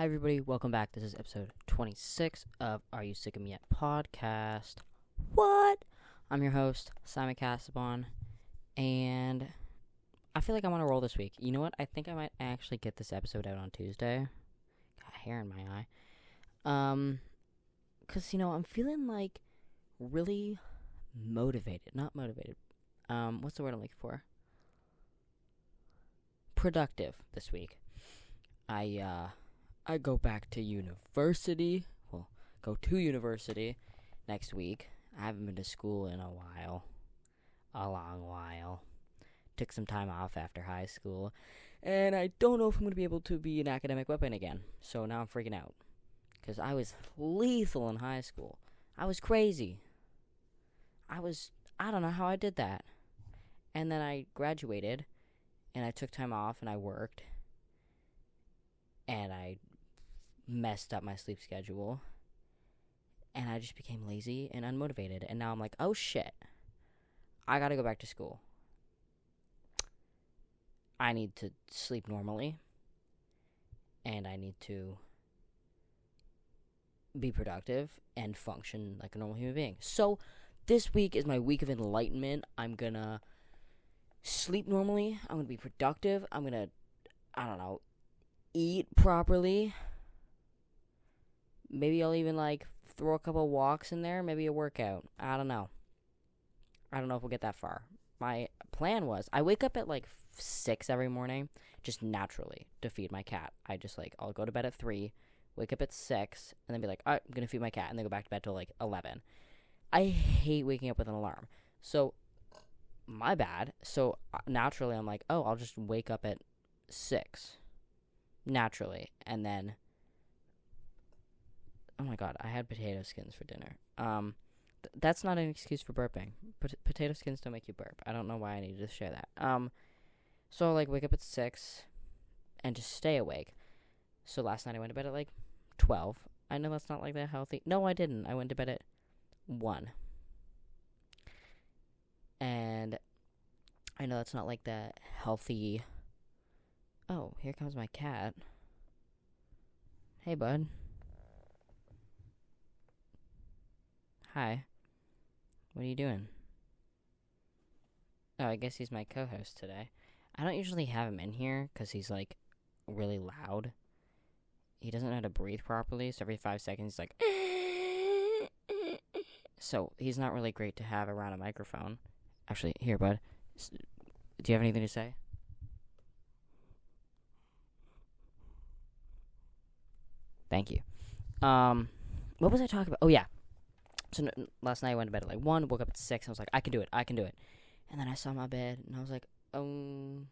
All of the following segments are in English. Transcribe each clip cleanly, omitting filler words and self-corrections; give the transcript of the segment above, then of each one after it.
Hi, everybody. Welcome back. This is episode 26 of Are You Sick of Me Yet podcast. What? I'm your host, Simon Casabon, and I feel like I'm on a roll this week. You know what? I think I might actually get this episode out on Tuesday. Got hair in my eye. Because, I'm feeling, really motivated. Not motivated. What's the word I'm looking for? Productive this week. I go back to university. Well, go to university next week. I haven't been to school in a while. A long while. Took some time off after high school. And I don't know if I'm going to be able to be an academic weapon again. So now I'm freaking out. Because I was lethal in high school. I was crazy. I don't know how I did that. And then I graduated. And I took time off and I worked. And I messed up my sleep schedule. And I just became lazy and unmotivated. And now I'm like, oh shit. I gotta go back to school. I need to sleep normally. And I need to be productive and function like a normal human being. So, this week is my week of enlightenment. I'm gonna sleep normally. I'm gonna be productive. I'm gonna, eat properly. Maybe I'll even throw a couple walks in there. Maybe a workout. I don't know. I don't know if we'll get that far. My plan was I wake up at 6 every morning, just naturally, to feed my cat. I'll go to bed at 3, wake up at 6, and then be like, all right, I'm gonna feed my cat, and then go back to bed till 11. I hate waking up with an alarm. So my bad. So naturally I'm like, oh, I'll just wake up at 6 naturally, and then oh my god, I had potato skins for dinner. That's not an excuse for burping. Potato skins don't make you burp. I don't know why I needed to share that. So I'll wake up at 6 and just stay awake. So last night I went to bed at 12. I know that's not that healthy. No, I didn't. I went to bed at 1. And I know that's not that healthy. Oh, here comes my cat. Hey, bud. Hi. What are you doing? Oh, I guess he's my co-host today. I don't usually have him in here because he's really loud. He doesn't know how to breathe properly, so every 5 seconds he's like so he's not really great to have around a microphone. Actually, here, bud. Do you have anything to say? Thank you. What was I talking about? Oh, yeah. So last night I went to bed at 1, woke up at 6, and I was like, I can do it. And then I saw my bed, and I was like, I'm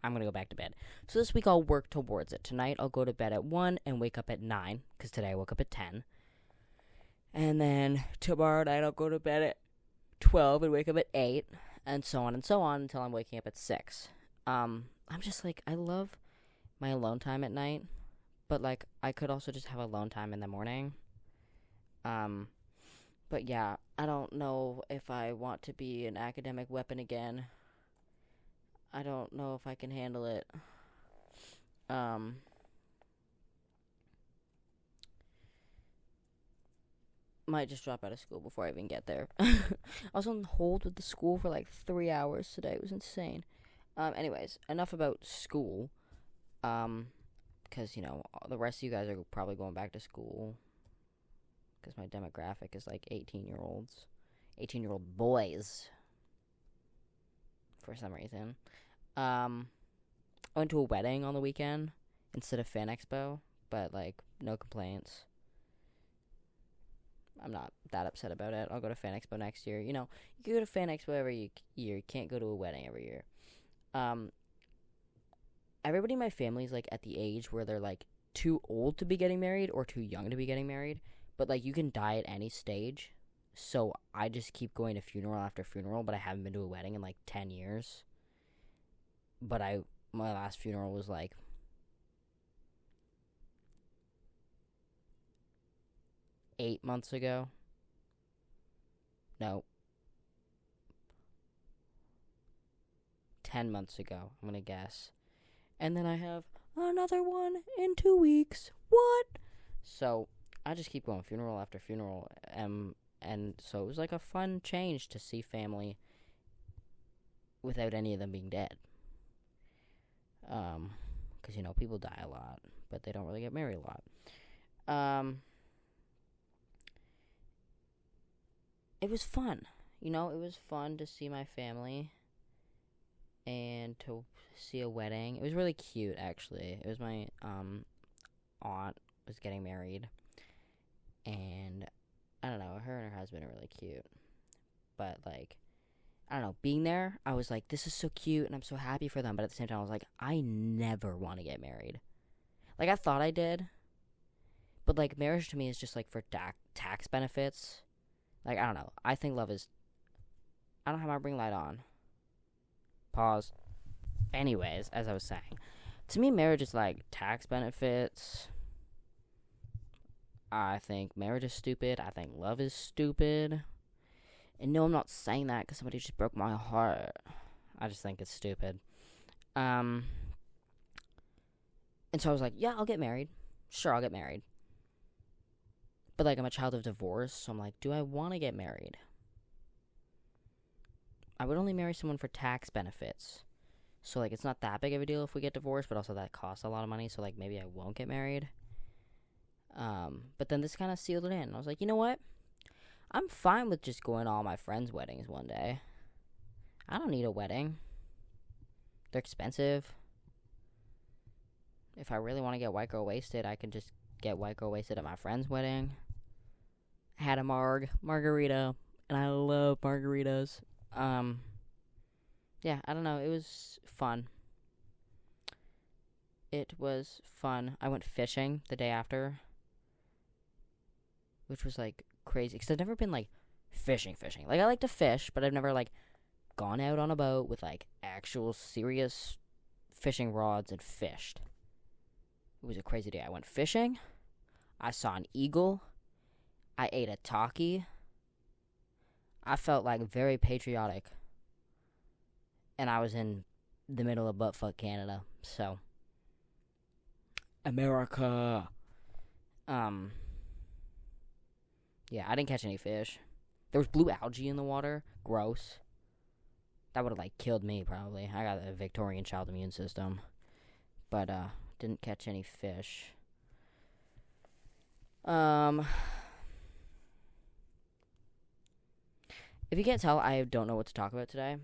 going to go back to bed. So this week I'll work towards it. Tonight I'll go to bed at 1 and wake up at 9, because today I woke up at 10. And then tomorrow night I'll go to bed at 12 and wake up at 8, and so on until I'm waking up at 6. I'm just I love my alone time at night, but I could also just have alone time in the morning. But yeah, I don't know if I want to be an academic weapon again. I don't know if I can handle it. Might just drop out of school before I even get there. I was on hold with the school for 3 hours today. It was insane. Anyways, enough about school. Because, the rest of you guys are probably going back to school. Because my demographic is 18-year-olds. 18-year-old boys. For some reason. I went to a wedding on the weekend instead of Fan Expo. But, no complaints. I'm not that upset about it. I'll go to Fan Expo next year. You can go to Fan Expo every year. You can't go to a wedding every year. Everybody in my family is, at the age where they're, too old to be getting married or too young to be getting married. But, you can die at any stage. So I just keep going to funeral after funeral, but I haven't been to a wedding in, 10 years. But my last funeral was, 8 months ago. No. 10 months ago, I'm gonna guess. And then I have another one in 2 weeks. Woo! what? So I just keep going funeral after funeral, and so it was like a fun change to see family without any of them being dead. Because people die a lot, but they don't really get married a lot. It was fun. It was fun to see my family and to see a wedding. It was really cute, actually. It was my aunt was getting married, and I don't know, her and her husband are really cute. But like, I don't know, being there, I was like, this is so cute, and I'm so happy for them. But at the same time, I was like, I never want to get married. Like, I thought I did, but like, marriage to me is just like for tax benefits. Like, I don't know. I think love is. I don't have my ring light on. Pause. Anyways, as I was saying, to me, marriage is like tax benefits. I think marriage is stupid. I think love is stupid. And no, I'm not saying that because somebody just broke my heart. I just think it's stupid. And so I was like, yeah, I'll get married. Sure, I'll get married. But like, I'm a child of divorce, so I'm like, do I want to get married? I would only marry someone for tax benefits. So like, it's not that big of a deal if we get divorced, but also that costs a lot of money, so like, maybe I won't get married. But then this kind of sealed it in. I was like, you know what? I'm fine with just going to all my friends' weddings one day. I don't need a wedding. They're expensive. If I really want to get white girl wasted, I can just get white girl wasted at my friend's wedding. I had a margarita, and I love margaritas. Yeah, I don't know. It was fun. It was fun. I went fishing the day after, which was like crazy because I've never been like fishing. Like, I like to fish, but I've never like gone out on a boat with like actual serious fishing rods and fished. It was a crazy day. I went fishing. I saw an eagle. I ate a Taki. I felt like very patriotic. And I was in the middle of buttfuck Canada. So, America. Yeah, I didn't catch any fish. There was blue algae in the water. Gross. That would have like killed me probably. I got a Victorian child immune system. But didn't catch any fish. If you can't tell, I don't know what to talk about today.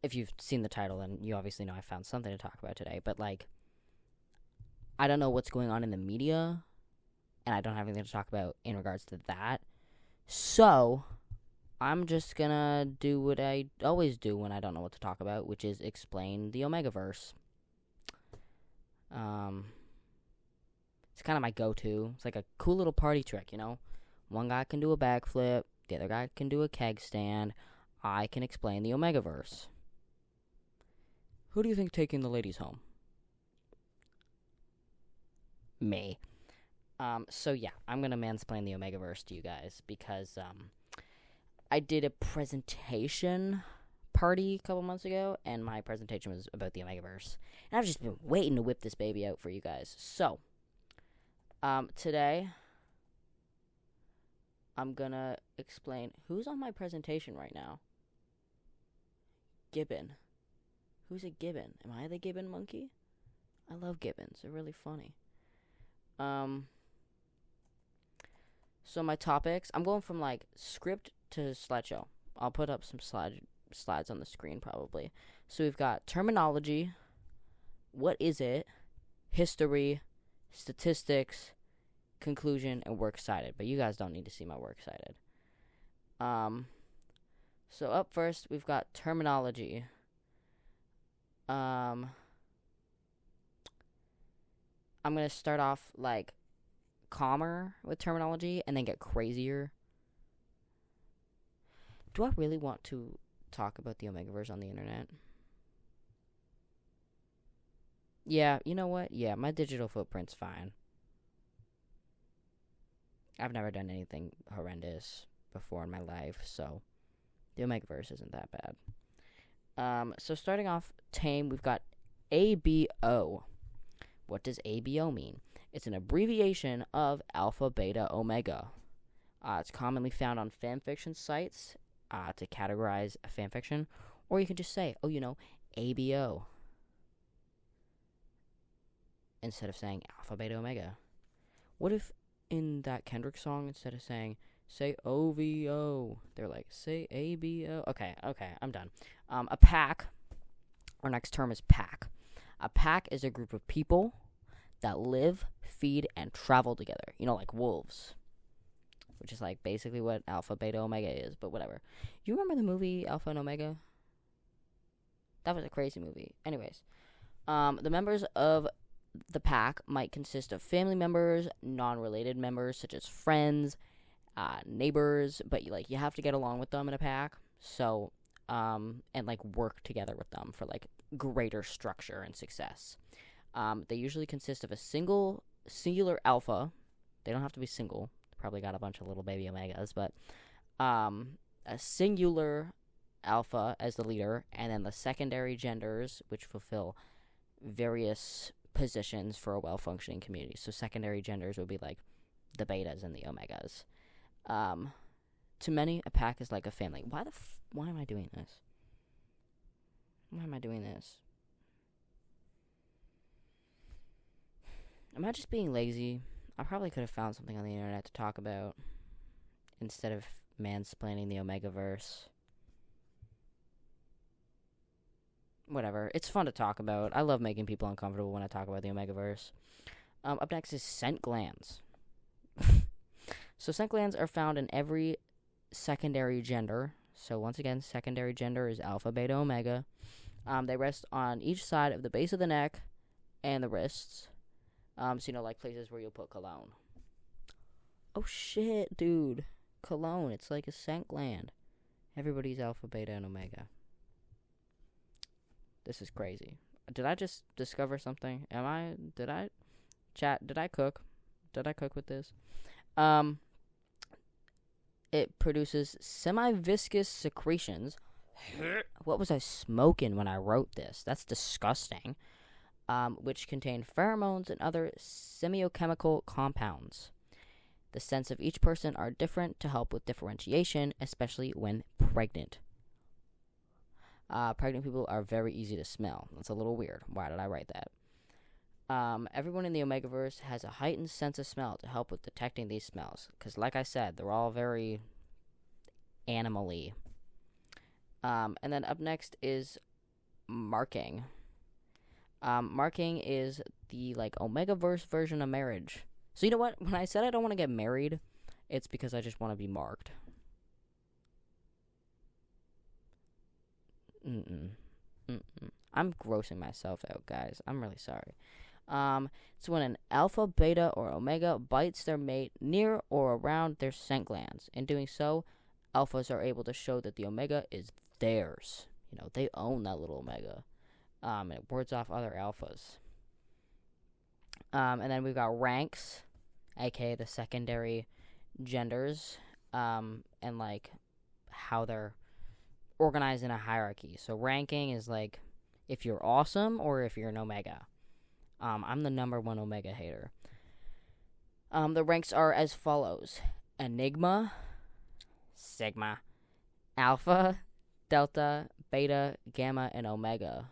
If you've seen the title, then you obviously know I found something to talk about today. But, like, I don't know what's going on in the media, and I don't have anything to talk about in regards to that. So, I'm just gonna do what I always do when I don't know what to talk about, which is explain the Omegaverse. It's kind of my go-to. It's like a cool little party trick, you know? One guy can do a backflip, the other guy can do a keg stand. I can explain the Omegaverse. Who do you think taking the ladies home? Me. So yeah, I'm gonna mansplain the Omegaverse to you guys because I did a presentation party a couple months ago, and my presentation was about the Omegaverse, and I've just been waiting to whip this baby out for you guys. So, today I'm gonna explain who's on my presentation right now. Gibbon. Who's a gibbon? Am I the gibbon monkey? I love gibbons. They're really funny. So my topics, I'm going from like script to slideshow. I'll put up some slides on the screen probably. So we've got terminology, what is it, history, statistics, conclusion, and works cited. But you guys don't need to see my works cited. So up first, we've got terminology. I'm going to start off, like, calmer with terminology and then get crazier. Do I really want to talk about the Omegaverse on the internet? Yeah, you know what? Yeah, my digital footprint's fine. I've never done anything horrendous before in my life, so the Omegaverse isn't that bad. So starting off tame, we've got ABO, What does ABO mean? It's an abbreviation of Alpha, Beta, Omega. It's commonly found on fanfiction sites to categorize a fanfiction, or you can just say, ABO, instead of saying Alpha, Beta, Omega. What if in that Kendrick song, instead of saying, say OVO, they're like, say ABO? Okay, I'm done. A pack, our next term is pack. A pack is a group of people that live, feed, and travel together. Like wolves. Which is like basically what Alpha, Beta, Omega is, but whatever. You remember the movie Alpha and Omega? That was a crazy movie. Anyways, the members of the pack might consist of family members, non-related members such as friends, neighbors, but you have to get along with them in a pack. So, and work together with them for greater structure and success. They usually consist of a singular alpha. They don't have to be single. Probably got a bunch of little baby omegas, but a singular alpha as the leader, and then the secondary genders, which fulfill various positions for a well-functioning community. So secondary genders would be like the betas and the omegas. To many, a pack is like a family. Why am I doing this? Why am I doing this? Am I just being lazy? I probably could have found something on the internet to talk about instead of mansplaining the Omegaverse. Whatever. It's fun to talk about. I love making people uncomfortable when I talk about the Omegaverse. Up next is scent glands. So scent glands are found in every secondary gender. So once again, secondary gender is Alpha, Beta, Omega. They rest on each side of the base of the neck and the wrists. So, like places where you'll put cologne. Oh, shit, dude. Cologne. It's like a scent gland. Everybody's Alpha, Beta, and Omega. This is crazy. Did I just discover something? Did I cook? Did I cook with this? It produces semi-viscous secretions. What was I smoking when I wrote this? That's disgusting. Which contain pheromones and other semiochemical compounds. The scents of each person are different to help with differentiation, especially when pregnant. Pregnant people are very easy to smell. That's a little weird. Why did I write that? Everyone in the Omegaverse has a heightened sense of smell to help with detecting these smells. Because, like I said, they're all very animal-y. And then up next is marking. Marking is the Omegaverse version of marriage. So you know what? When I said I don't want to get married, it's because I just want to be marked. I'm grossing myself out, guys. I'm really sorry. It's when an alpha, beta, or omega bites their mate near or around their scent glands. In doing so, alphas are able to show that the omega is theirs. They own that little omega. And it wards off other alphas. And then we've got ranks, aka the secondary genders, and how they're organized in a hierarchy. So ranking is if you're awesome or if you're an omega. I'm the number one omega hater. The ranks are as follows: Enigma, Sigma, Alpha, Delta, Beta, Gamma, and Omega.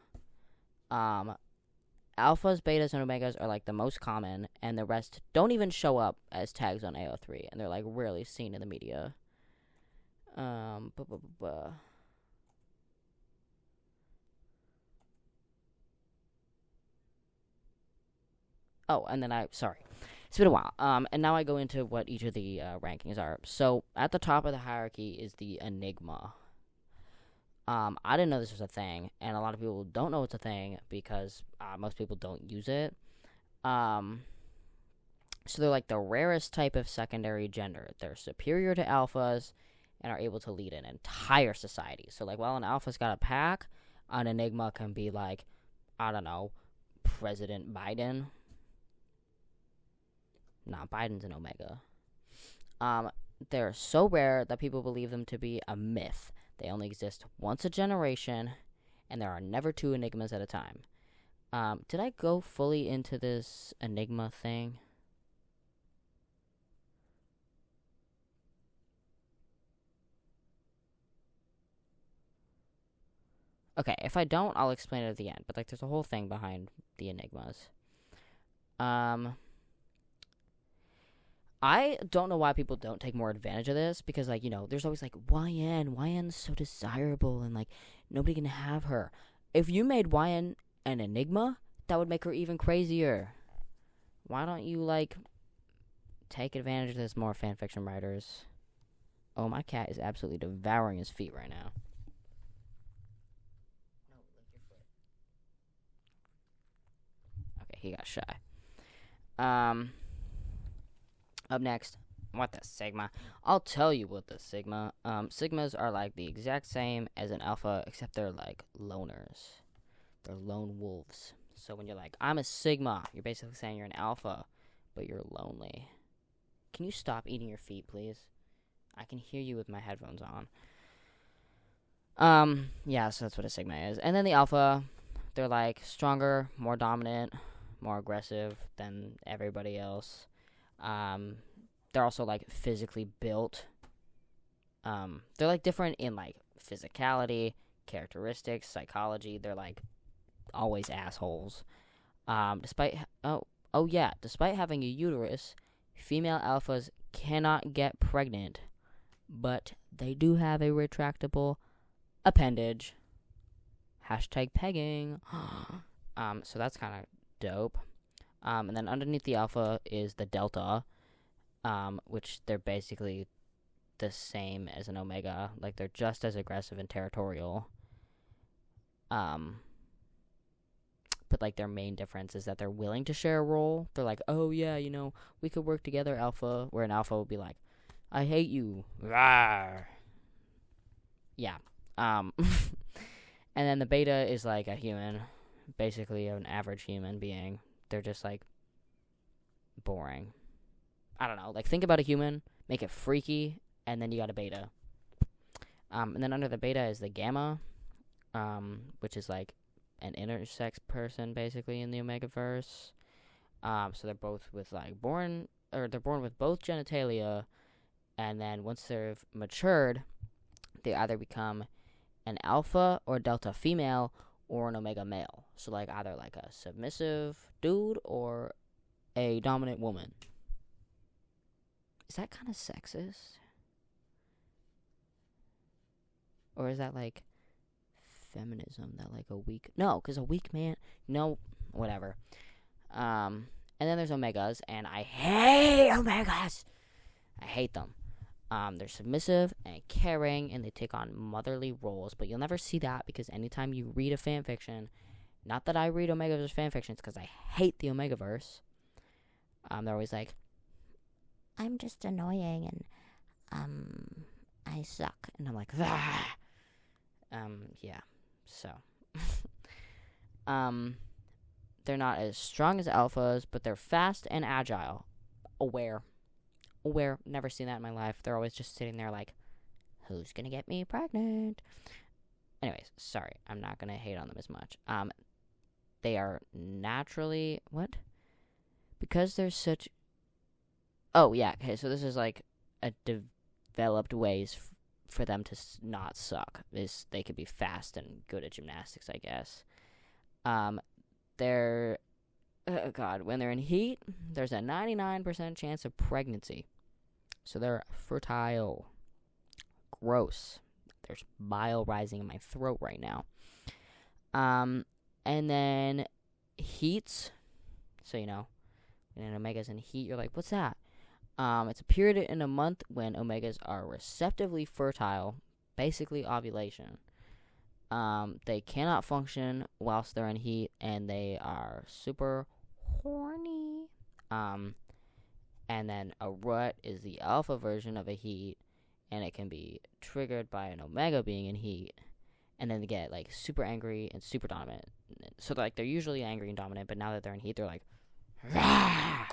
Alphas, betas, and omegas are the most common, and the rest don't even show up as tags on AO3, and they're rarely seen in the media. Oh, and then it's been a while. And now I go into what each of the rankings are. So at the top of the hierarchy is the Enigma. I didn't know this was a thing, and a lot of people don't know it's a thing because most people don't use it. So they're the rarest type of secondary gender. They're superior to alphas and are able to lead an entire society. So while an alpha's got a pack, an Enigma can be I don't know, President Biden. Nah, Biden's an omega. They're so rare that people believe them to be a myth. They only exist once a generation, and there are never two Enigmas at a time. Did I go fully into this Enigma thing? Okay, if I don't, I'll explain it at the end. But like, there's a whole thing behind the Enigmas. Um, I don't know why people don't take more advantage of this because, like, there's always like YN's so desirable and like nobody can have her. If you made YN an Enigma, that would make her even crazier. Why don't you like take advantage of this more fanfiction writers? Oh, my cat is absolutely devouring his feet right now. No, lick your foot. Okay, he got shy. Up next, what the Sigma? I'll tell you what the Sigma. Sigmas are like the exact same as an alpha, except they're like loners. They're lone wolves. So when you're like, I'm a Sigma, you're basically saying you're an alpha, but you're lonely. Can you stop eating your feet, please? I can hear you with my headphones on. Yeah, so that's what a Sigma is. And then the alpha, they're like stronger, more dominant, more aggressive than everybody else. They're also like physically built. They're like different in like physicality, characteristics, psychology. They're like always assholes. Despite having a uterus, female alphas cannot get pregnant, but they do have a retractable appendage. Hashtag pegging. So that's kind of dope. And then underneath the alpha is the delta, which they're basically the same as an omega. Like, they're just as aggressive and territorial. But, like, their main difference is that they're willing to share a role. They're like, oh, yeah, we could work together, alpha. Where an alpha would be like, I hate you. Rawr. Yeah. And then the beta is like a human. Basically an average human being. They're just, like, boring. I don't know. Like, think about a human, make it freaky, and then you got a beta. And then under the beta is the gamma, which is, like, an intersex person, basically, in the Omegaverse. So they're both with, like, they're born with both genitalia, and then once they've matured, they either become an alpha or delta female or an omega male. So, like, either, like, a submissive dude or a dominant woman. Is that kind of sexist? Or is that, like, feminism? That, like, No, because a weak man... No, whatever. And then there's omegas, and I hate omegas! I hate them. They're submissive and caring, and they take on motherly roles, but you'll never see that because anytime you read a fanfiction... Not that I read Omegaverse fanfictions, because I hate the Omegaverse. They're always like, I'm just annoying, and, I suck. And I'm like, ah! Yeah, so. They're not as strong as alphas, but they're fast and agile. Aware, never seen that in my life. They're always just sitting there like, who's gonna get me pregnant? Anyways, sorry, I'm not gonna hate on them as much. They are naturally, what? Because they're such... Oh, yeah, okay, so this is, like, a developed ways for them to not suck. Is they could be fast and good at gymnastics, I guess. They're... Oh, God, when they're in heat, there's a 99% chance of pregnancy. So they're fertile. Gross. There's bile rising in my throat right now. And then heats. So, when an omega's in heat, you're like, what's that? It's a period in a month when omegas are receptively fertile, basically ovulation. They cannot function whilst they're in heat, and they are super horny. And then a rut is the alpha version of a heat, and it can be triggered by an omega being in heat. And then they get, like, super angry and super dominant. So, like, they're usually angry and dominant, but now that they're in heat, they're like, rah!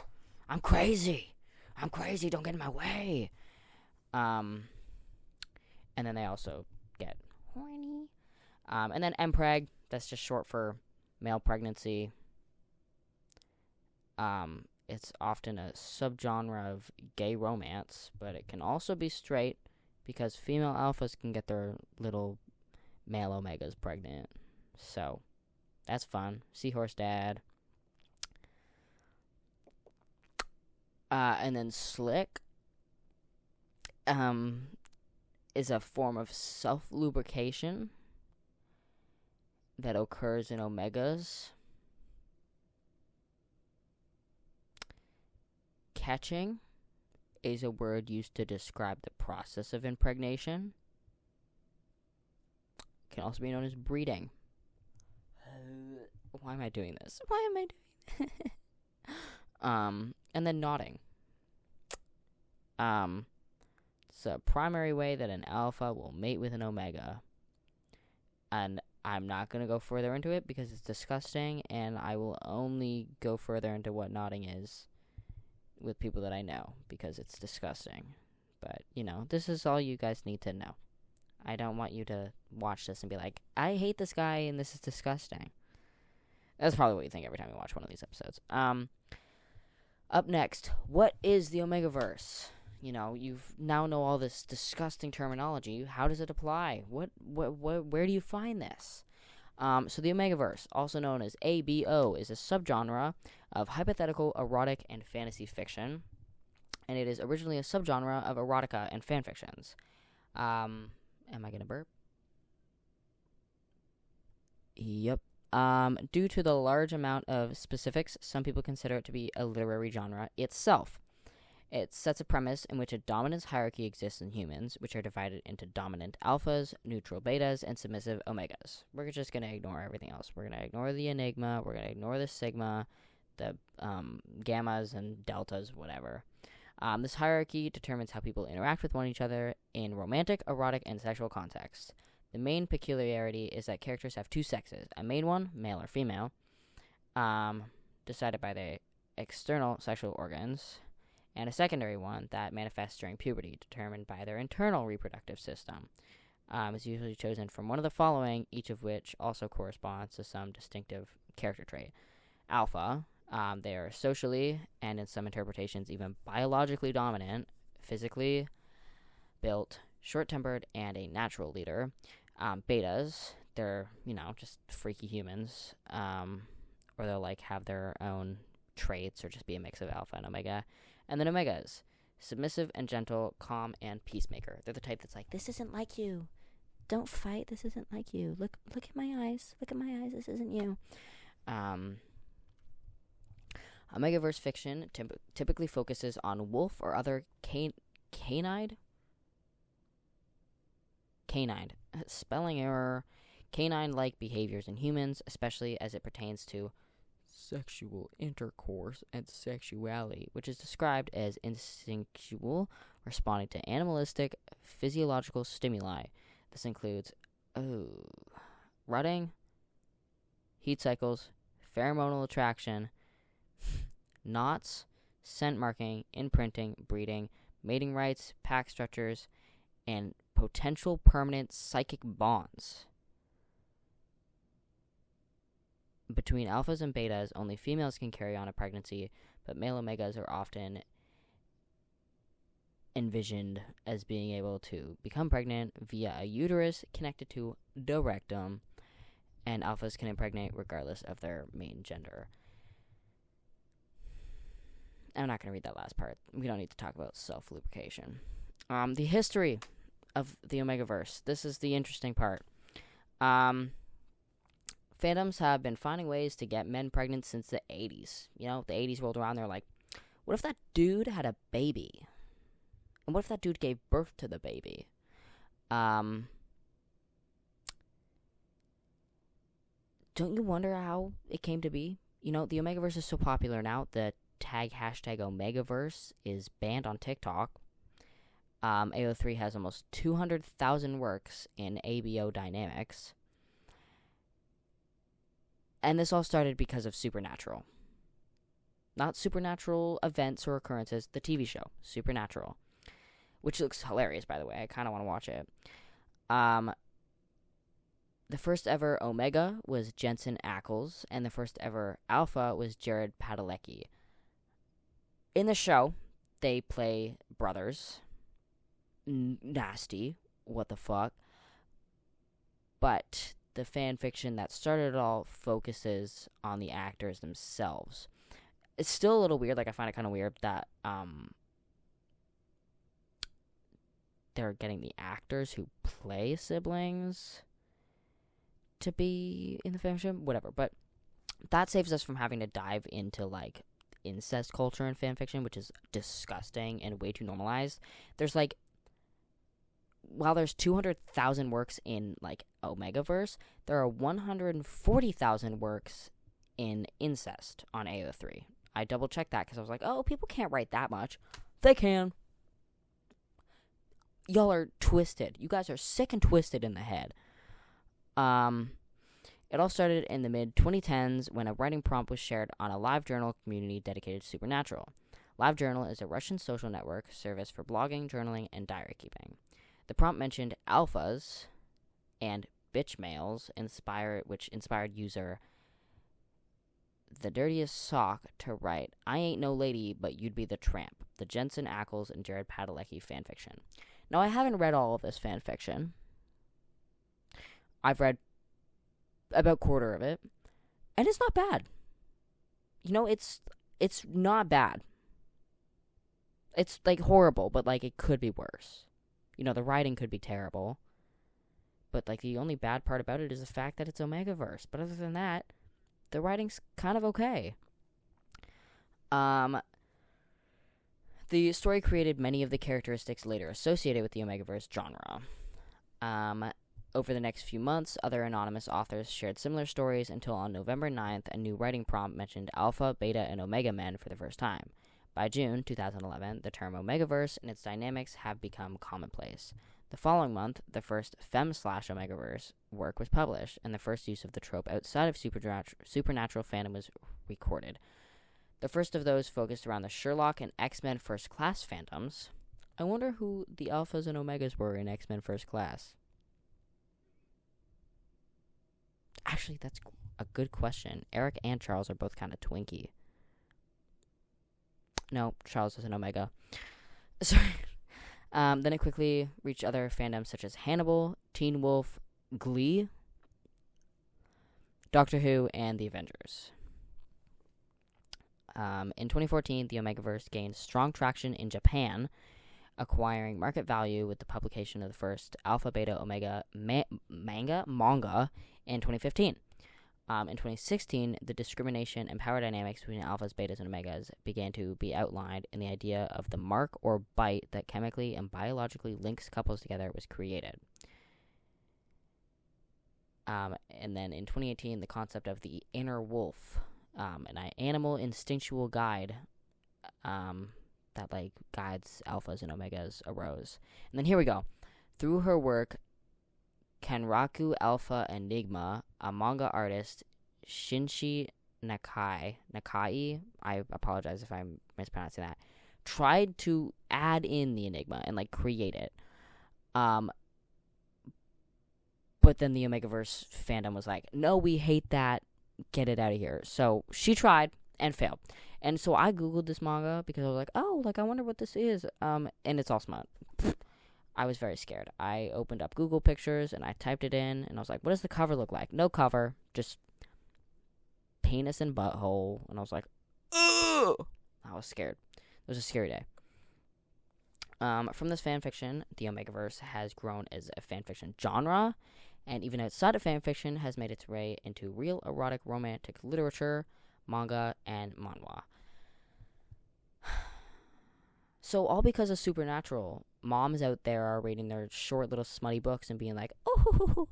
I'm crazy! Don't get in my way! And then they also get horny. And then MPreg, that's just short for male pregnancy. It's often a subgenre of gay romance, but it can also be straight because female alphas can get their little male omegas pregnant. So, that's fun. Seahorse Dad. And then Slick is a form of self-lubrication that occurs in omegas. Catching is a word used to describe the process of impregnation. It can also be known as breeding. Why am I doing this? And then nodding. It's a primary way that an alpha will mate with an omega. And I'm not going to go further into it because it's disgusting, and I will only go further into what nodding is with people that I know because it's disgusting. But, this is all you guys need to know. I don't want you to watch this and be like, I hate this guy and this is disgusting. That's probably what you think every time you watch one of these episodes. Up next, what is the Omegaverse? You've now know all this disgusting terminology. How does it apply? Where do you find this? So the Omegaverse, also known as ABO, is a subgenre of hypothetical, erotic, and fantasy fiction, and it is originally a subgenre of erotica and fanfictions. Am I gonna burp? Yep. Due to the large amount of specifics, some people consider it to be a literary genre itself. It sets a premise in which a dominance hierarchy exists in humans, which are divided into dominant alphas, neutral betas, and submissive omegas. We're just going to ignore everything else. We're going to ignore the enigma, we're going to ignore the sigma, the gammas and deltas, whatever. This hierarchy determines how people interact with one another in romantic, erotic, and sexual contexts. The main peculiarity is that characters have two sexes, a main one, male or female, decided by their external sexual organs, and a secondary one that manifests during puberty, determined by their internal reproductive system. Is usually chosen from one of the following, each of which also corresponds to some distinctive character trait. Alpha, they are socially, and in some interpretations even biologically dominant, physically built, short-tempered, and a natural leader. Betas, they're, just freaky humans, or they'll, have their own traits, or just be a mix of alpha and omega. And then omegas, submissive and gentle, calm, and peacemaker. They're the type that's like, this isn't like you. Don't fight, this isn't like you. Look at my eyes. Look at my eyes, this isn't you. Omegaverse fiction typically focuses on wolf or other canine, spelling error, canine-like behaviors in humans, especially as it pertains to sexual intercourse and sexuality, which is described as instinctual, responding to animalistic physiological stimuli. This includes rutting, heat cycles, pheromonal attraction, knots, scent marking, imprinting, breeding, mating rites, pack structures, and potential permanent psychic bonds. Between alphas and betas, only females can carry on a pregnancy, but male omegas are often envisioned as being able to become pregnant via a uterus connected to the rectum, and alphas can impregnate regardless of their main gender. I'm not going to read that last part. We don't need to talk about self-lubrication. The history of the Omegaverse. This is the interesting part. Fandoms have been finding ways to get men pregnant since the 80s. The 80s rolled around, they're like, what if that dude had a baby? And what if that dude gave birth to the baby? Don't you wonder how it came to be? The Omegaverse is so popular now, the tag hashtag Omegaverse is banned on TikTok. AO3 has almost 200,000 works in ABO dynamics. And this all started because of Supernatural. Not supernatural events or occurrences, the TV show, Supernatural. Which looks hilarious, by the way. I kind of want to watch it. The first ever Omega was Jensen Ackles, and the first ever Alpha was Jared Padalecki. In the show, they play brothers. Nasty. What the fuck? But the fan fiction that started it all focuses on the actors themselves. It's still a little weird. Like, I find it kind of weird that they're getting the actors who play siblings to be in the fanfiction, whatever. But that saves us from having to dive into, like, incest culture in fanfiction, which is disgusting and way too normalized. There's, like, while there's 200,000 works in, like, Omegaverse, there are 140,000 works in incest on AO3. I double-checked that because I was like, oh, people can't write that much. They can. Y'all are twisted. You guys are sick and twisted in the head. It all started in the mid-2010s when a writing prompt was shared on a LiveJournal community dedicated to Supernatural. LiveJournal is a Russian social network service for blogging, journaling, and diary keeping. The prompt mentioned alphas and bitch males, which inspired user The Dirtiest Sock to write, I ain't no lady, but you'd be the tramp, the Jensen Ackles and Jared Padalecki fanfiction. Now, I haven't read all of this fanfiction. I've read about a quarter of it, and it's not bad. You know, it's not bad. It's, like, horrible, but, like, it could be worse. You know, the writing could be terrible, but, like, the only bad part about it is the fact that it's Omegaverse. But other than that, the writing's kind of okay. The story created many of the characteristics later associated with the Omegaverse genre. Over the next few months, other anonymous authors shared similar stories until on November 9th, a new writing prompt mentioned Alpha, Beta, and Omega men for the first time. By June 2011, the term Omegaverse and its dynamics have become commonplace. The following month, the first Fem/Omegaverse work was published, and the first use of the trope outside of supernatural fandom was recorded. The first of those focused around the Sherlock and X-Men First Class fandoms. I wonder who the Alphas and Omegas were in X-Men First Class. Actually, that's a good question. Eric and Charles are both kind of twinky. No, Charles is an Omega. Sorry. Then it quickly reached other fandoms such as Hannibal, Teen Wolf, Glee, Doctor Who, and The Avengers. In 2014, the Omegaverse gained strong traction in Japan, acquiring market value with the publication of the first Alpha, Beta, Omega manga in 2015. In 2016, the discrimination and power dynamics between alphas, betas, and omegas began to be outlined, and the idea of the mark or bite that chemically and biologically links couples together was created. And then in 2018, the concept of the inner wolf, an animal instinctual guide that, like, guides alphas and omegas arose. And then here we go. Through her work, Kenraku Alpha Enigma, a manga artist, Shinshi Nakai, I apologize if I'm mispronouncing that, tried to add in the Enigma and, like, create it. But then the Omegaverse fandom was like, no, we hate that, get it out of here. So she tried and failed. And so I Googled this manga because I was like, oh, like, I wonder what this is. And it's all smut. I was very scared. I opened up Google Pictures and I typed it in and I was like, what does the cover look like? No cover, just penis and butthole. And I was like, ugh! I was scared. It was a scary day. From this fanfiction, the Omegaverse has grown as a fanfiction genre, and even outside of fanfiction, has made its way into real erotic romantic literature, manga, and manhwa. So all because of Supernatural, moms out there are reading their short little smutty books and being like, oh,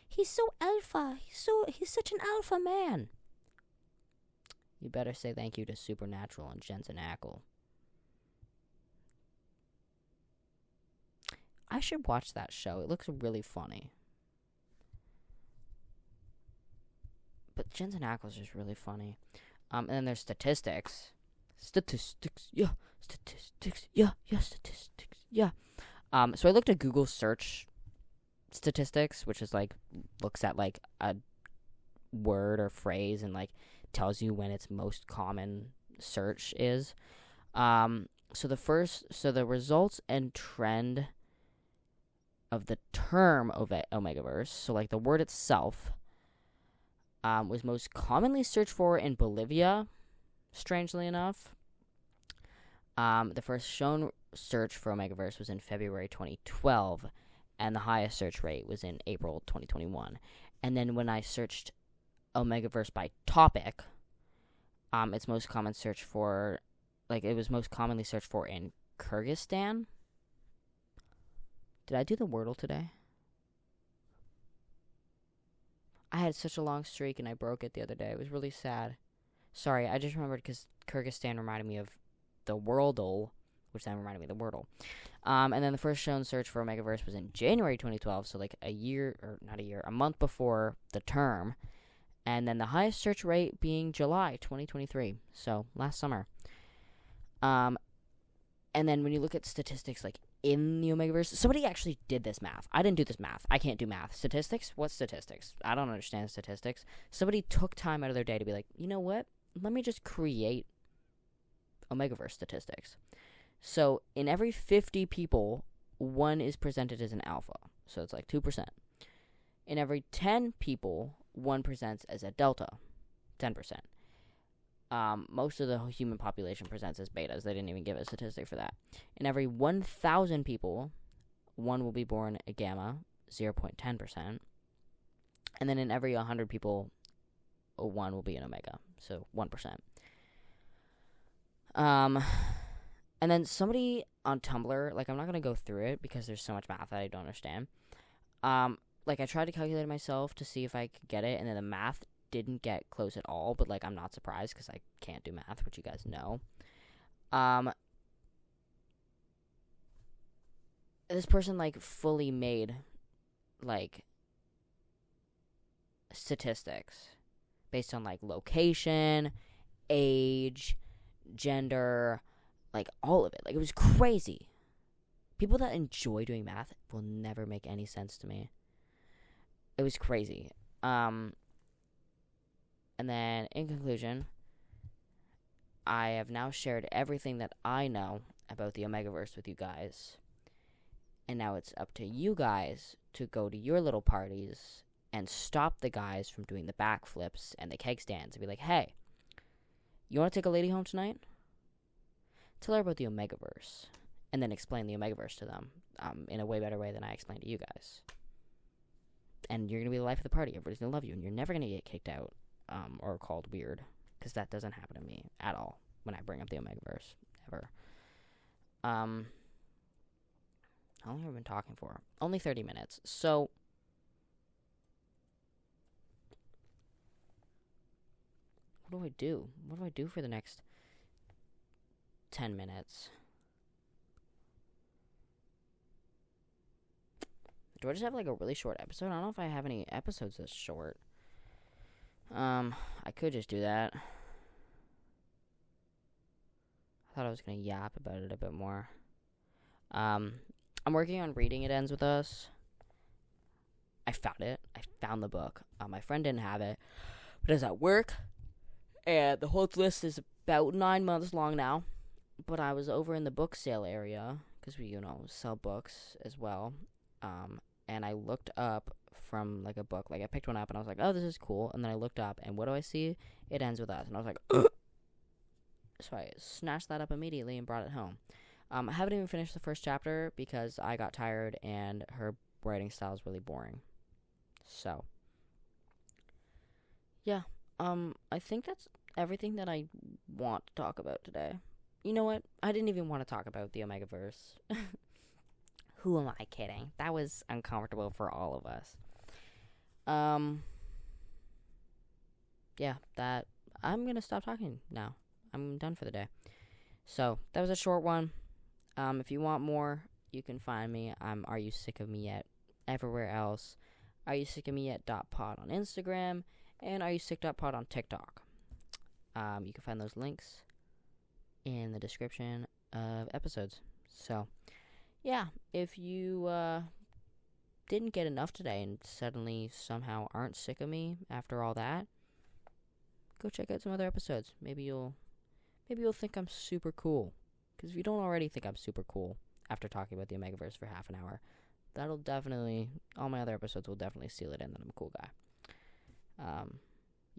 he's so alpha, he's such an alpha man. You better say thank you to Supernatural and Jensen Ackles. I should watch that show. It looks really funny. But Jensen Ackles is really funny. And then there's statistics. Statistics. So I looked at Google search statistics, which is, like, looks at, like, a word or phrase and, like, tells you when its most common search is. So the results and trend of the term Omegaverse, so like the word itself, was most commonly searched for in Bolivia, strangely enough. The first shown search for Omegaverse was in February 2012, and the highest search rate was in April 2021. And then when I searched Omegaverse by topic, it's most common search for, like, it was most commonly searched for in Kyrgyzstan. Did I do the Wordle today? I had such a long streak and I broke it the other day. It was really sad. Sorry, I just remembered because Kyrgyzstan reminded me of the Wordle, which then reminded me of the Wordle. And then the first shown search for Omegaverse was in January 2012, so like a month before the term. And then the highest search rate being July 2023, so last summer. And then when you look at statistics, like in the Omegaverse, somebody actually did this math. I didn't do this math. I can't do math. Statistics? What's statistics? I don't understand statistics. Somebody took time out of their day to be like, you know what? Let me just create Omegaverse statistics. So in every 50 people, one is presented as an alpha. So it's like 2%. In every 10 people, one presents as a delta, 10%. Most of the human population presents as betas. They didn't even give a statistic for that. In every 1,000 people, one will be born a gamma, 0.10%. And then in every 100 people, one will be an omega, so 1%. And then somebody on Tumblr, like, I'm not going to go through it because there's so much math that I don't understand. Like, I tried to calculate it myself to see if I could get it, and then the math didn't get close at all, but, like, I'm not surprised because I can't do math, which you guys know. This person, like, fully made, like, statistics based on, like, location, age, gender, like, all of it. Like, it was crazy. People that enjoy doing math will never make any sense to me. It was crazy. And then, in conclusion, I have now shared everything that I know about the Omegaverse with you guys. And now it's up to you guys to go to your little parties and stop the guys from doing the backflips and the keg stands and be like, hey, you want to take a lady home tonight? Tell her about the Omegaverse. And then explain the Omegaverse to them in a way better way than I explained to you guys. And you're going to be the life of the party. Everybody's going to love you. And you're never going to get kicked out or called weird. Because that doesn't happen to me at all when I bring up the Omegaverse. Ever. How long have I been talking for? Only 30 minutes. So, what do I do? What do I do for the next 10 minutes? Do I just have, like, a really short episode? I don't know if I have any episodes this short. I could just do that. I thought I was going to yap about it a bit more. I'm working on reading It Ends With Us. I found it. I found the book. My friend didn't have it, but it's at work. And the whole list is about 9 months long now. But I was over in the book sale area, because we, sell books as well. And I looked up from, like, a book. Like, I picked one up, and I was like, oh, this is cool. And then I looked up, and what do I see? It Ends With Us. And I was like, ugh! So I snatched that up immediately and brought it home. I haven't even finished the first chapter because I got tired, and her writing style is really boring. So, yeah. I think that's everything that I want to talk about today. You know what? I didn't even want to talk about the Omegaverse. Who am I kidding? That was uncomfortable for all of us. Yeah, I'm gonna stop talking now. I'm done for the day. So, that was a short one. If you want more, you can find me. Are You Sick of Me Yet? Everywhere else. Are You Sick of Me Yet? .pod on Instagram. And Are You Sick.pod on TikTok. You can find those links in the description of episodes. So, yeah, if you didn't get enough today and suddenly somehow aren't sick of me after all that, go check out some other episodes. Maybe you'll think I'm super cool. Because if you don't already think I'm super cool after talking about the Omegaverse for half an hour, that'll definitely, all my other episodes will definitely seal it in that I'm a cool guy.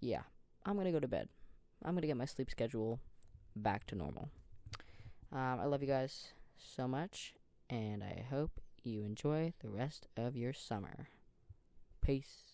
Yeah, I'm going to go to bed. I'm going to get my sleep schedule back to normal. I love you guys so much, and I hope you enjoy the rest of your summer. Peace.